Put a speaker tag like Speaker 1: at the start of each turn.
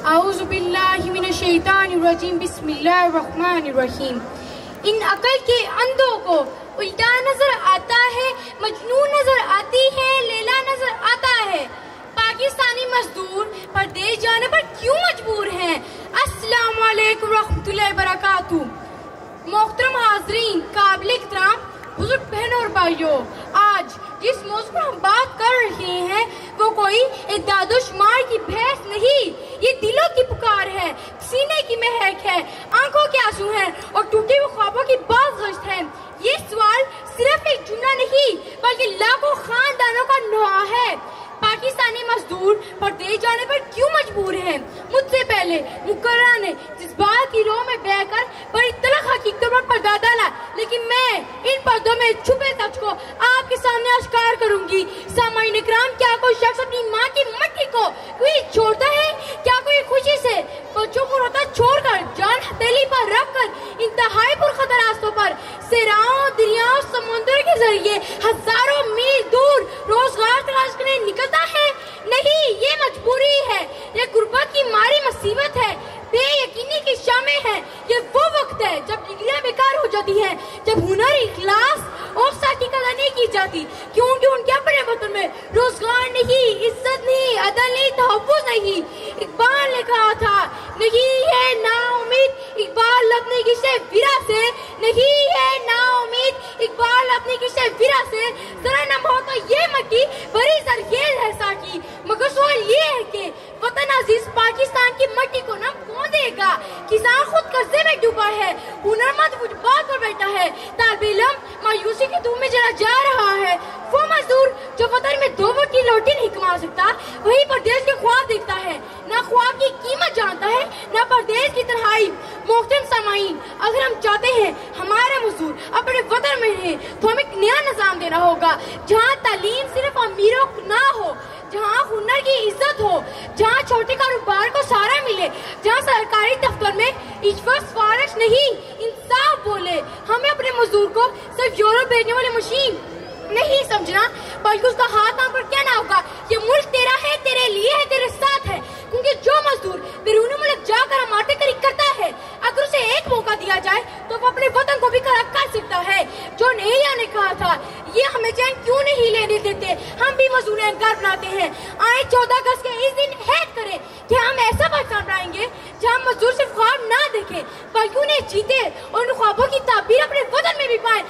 Speaker 1: اعوذ باللہ من الشیطان الرجیم بسم اللہ الرحمن الرحیم۔ ان عقل کے اندھوں کو الٹا نظر آتا ہے، مجنون نظر آتی ہے، لیلا نظر آتا ہے۔ پاکستانی مزدور پردیس جانے پر کیوں مجبور ہیں؟ السلام علیکم ورحمۃ اللہ وبرکاتہ۔ محترم حاضرین، قابل احترام بزرگ بہنوں اور بھائیوں، آج جس موضوع پر ہم بات کر رہے ہیں وہ کوئی اعداد و شمار کی بحث نہیں، یہ دلوں کی پکار ہے، سینے کی مہک ہے، آنکھوں کے آنسو ہیں اور ٹوٹے ہوئے خوابوں کی باز گشت ہے۔ یہ سوال صرف ایک جملہ نہیں بلکہ لاکھوں خاندانوں کا نوحہ ہے۔ پاکستانی مزدور پردیس جانے پر کیوں مجبور ہیں؟ مجھ سے پہلے مقررہ نے جذبات کی روح میں بہہ کر بڑی تلخ حقیقتوں پر پردہ ڈالا، لیکن میں ان پردوں میں چھپے سچ کو آپ کے سامنے اشکار کروں گی۔ سامعین اکرام، کیا کوئی شخص اپنی ماں کی مٹی کو کوئی چھوڑتا ہے؟ کیا کوئی خوشی سے بچوں کو روتا چھوڑ کر جان ہتھیلی پر رکھ کر انتہائی پرخطر راستوں پر صحراؤں، دریاؤں، سمندر کے ذریعے ہزاروں میل دور روزگار تلاش کرنے نکلتا ہے؟ نہیں، یہ مجبوری ہے، یہ غربت کی ماری مصیبت ہے، بے یقینی کی شامیں ہیں۔ یہ وہ وقت ہے جب ڈگریاں بیکار ہو جاتی ہیں، جب ہنر، اخلاص اور سچ کی قدر نہیں کی جاتی، کیونکہ ان کے اپنے وطن میں روزگار نہیں، عزت نہیں، عدل نہیں، تحفظ نہیں۔ اقبال نے کہا تھا، نہیں ہے نا امید اقبال اپنے کشتے ویرا سے، نہیں ہے نا امید اقبال اپنی کشتے ویرا سے، ذرا نم ہو تو یہ مٹی بڑی زرخیز ہے ساکی۔ مگر سوال یہ ہے کہ وطن عزیز پاکستان کی مٹی کو نم کون دے گا؟ کسان خود قرضے میں ڈوبا ہے، ہنرمند فٹ پاتھ پر بیٹھا ہے، طالب علم مایوسی کی دھوپ میں جلا جا رہا ہے۔ وہ مزدور جو وطن میں 2 وقت کی روٹی نہیں کما سکتا، وہی پردیس کے خواب دیکھتا ہے، نہ خواب کی قیمت جانتا ہے، نہ پردیس کی تنہائی۔ محترم سامعین، اگر ہم چاہتے ہیں ہمارے مزدور اپنے وطن میں رہیں تو ہمیں ایک نیا نظام دینا ہوگا، جہاں تعلیم صرف امیروں کو نہ ہو، جہاں ہنر کی عزت ہو، جہاں چھوٹے کاروبار کو سہارا ملے، جہاں سرکاری دفتر میں عشوت سفارش نہیں، انصاف بولے۔ ہمیں اپنے مزدور کو صرف یورپ بھیجنے والی مشین نہیں سمجھنا، بلکہ اس کا ہاتھ تھام کر کہنا ہوگا، یہ ملک تیرا ہے، تیرے لیے ہے، تیرے ساتھ ہے۔ کیونکہ جو مزدور بیرون ملک جا کر ہمارے قریب کرتا ہے، اگر اسے ایک موقع دیا جائے تو وہ اپنے وطن کو بھی کھڑا کر سکتا ہے۔ جو نیہیا نے کہا تھا، یہ ہمیں چین کیوں نہیں لینے دیتے، ہم بھی مزدوریں گھر بناتے ہیں۔ آئے 14 اگست کے اس دن عہد کریں کہ ہم ایسا پاکستان بنائیں گے جہاں مزدور صرف خواب نہ دیکھیں بلکہ انہیں جیتے اور ان خوابوں کی تعبیر اپنے وطن میں بھی پائیں۔